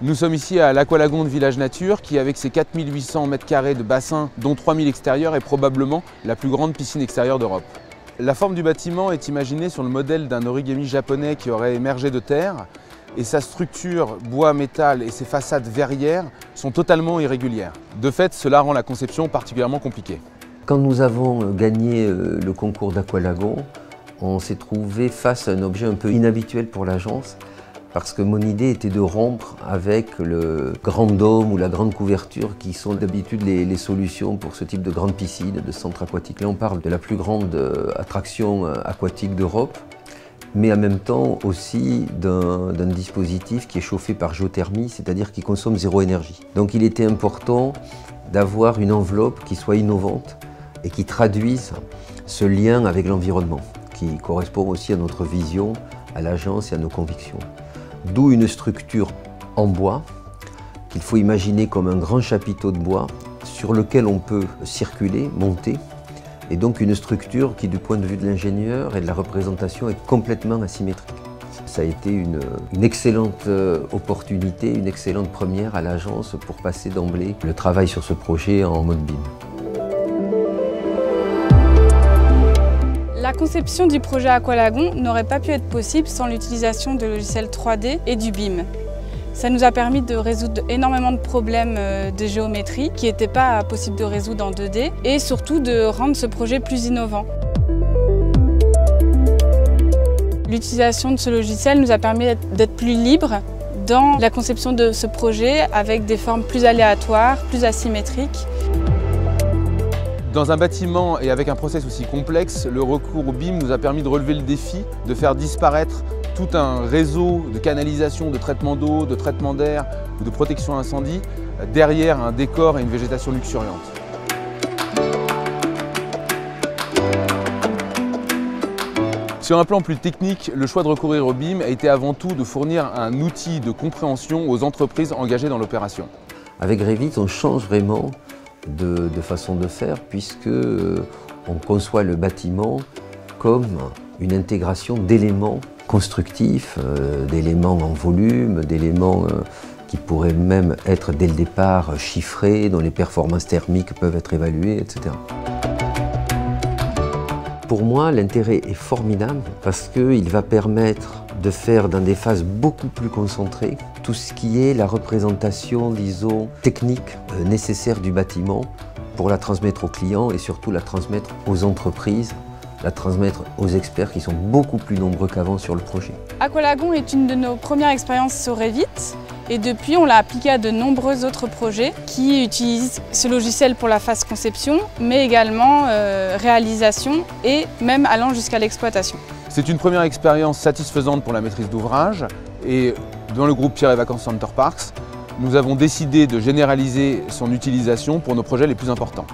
Nous sommes ici à l'Aqualagon de Village Nature qui, avec ses 4800 m² de bassin, dont 3000 extérieurs, est probablement la plus grande piscine extérieure d'Europe. La forme du bâtiment est imaginée sur le modèle d'un origami japonais qui aurait émergé de terre et sa structure bois-métal et ses façades verrières sont totalement irrégulières. De fait, cela rend la conception particulièrement compliquée. Quand nous avons gagné le concours d'Aqualagon, on s'est trouvé face à un objet un peu inhabituel pour l'agence parce que mon idée était de rompre avec le grand dôme ou la grande couverture qui sont d'habitude les solutions pour ce type de grande piscine, de centre aquatique. Là, on parle de la plus grande attraction aquatique d'Europe, mais en même temps aussi d'un dispositif qui est chauffé par géothermie, c'est-à-dire qui consomme zéro énergie. Donc il était important d'avoir une enveloppe qui soit innovante et qui traduise ce lien avec l'environnement, qui correspond aussi à notre vision, à l'agence et à nos convictions. D'où une structure en bois qu'il faut imaginer comme un grand chapiteau de bois sur lequel on peut circuler, monter, et donc une structure qui, du point de vue de l'ingénieur et de la représentation, est complètement asymétrique. Ça a été une excellente opportunité, une excellente première à l'agence pour passer d'emblée le travail sur ce projet en mode BIM. La conception du projet Aqualagon n'aurait pas pu être possible sans l'utilisation de logiciels 3D et du BIM. Ça nous a permis de résoudre énormément de problèmes de géométrie qui n'étaient pas possibles de résoudre en 2D et surtout de rendre ce projet plus innovant. L'utilisation de ce logiciel nous a permis d'être plus libres dans la conception de ce projet avec des formes plus aléatoires, plus asymétriques. Dans un bâtiment et avec un process aussi complexe, le recours au BIM nous a permis de relever le défi de faire disparaître tout un réseau de canalisation, de traitement d'eau, de traitement d'air ou de protection incendie derrière un décor et une végétation luxuriante. Sur un plan plus technique, le choix de recourir au BIM a été avant tout de fournir un outil de compréhension aux entreprises engagées dans l'opération. Avec Revit, on change vraiment de façon de faire puisque on conçoit le bâtiment comme une intégration d'éléments constructifs, d'éléments en volume, d'éléments qui pourraient même être dès le départ chiffrés, dont les performances thermiques peuvent être évaluées, etc. Pour moi, l'intérêt est formidable parce qu'il va permettre de faire dans des phases beaucoup plus concentrées tout ce qui est la représentation, disons, technique nécessaire du bâtiment pour la transmettre aux clients et surtout la transmettre aux entreprises, la transmettre aux experts qui sont beaucoup plus nombreux qu'avant sur le projet. Aqualagon est une de nos premières expériences sur Revit et depuis on l'a appliqué à de nombreux autres projets qui utilisent ce logiciel pour la phase conception mais également réalisation et même allant jusqu'à l'exploitation. C'est une première expérience satisfaisante pour la maîtrise d'ouvrage et dans le groupe Pierre et Vacances Center Parks, nous avons décidé de généraliser son utilisation pour nos projets les plus importants.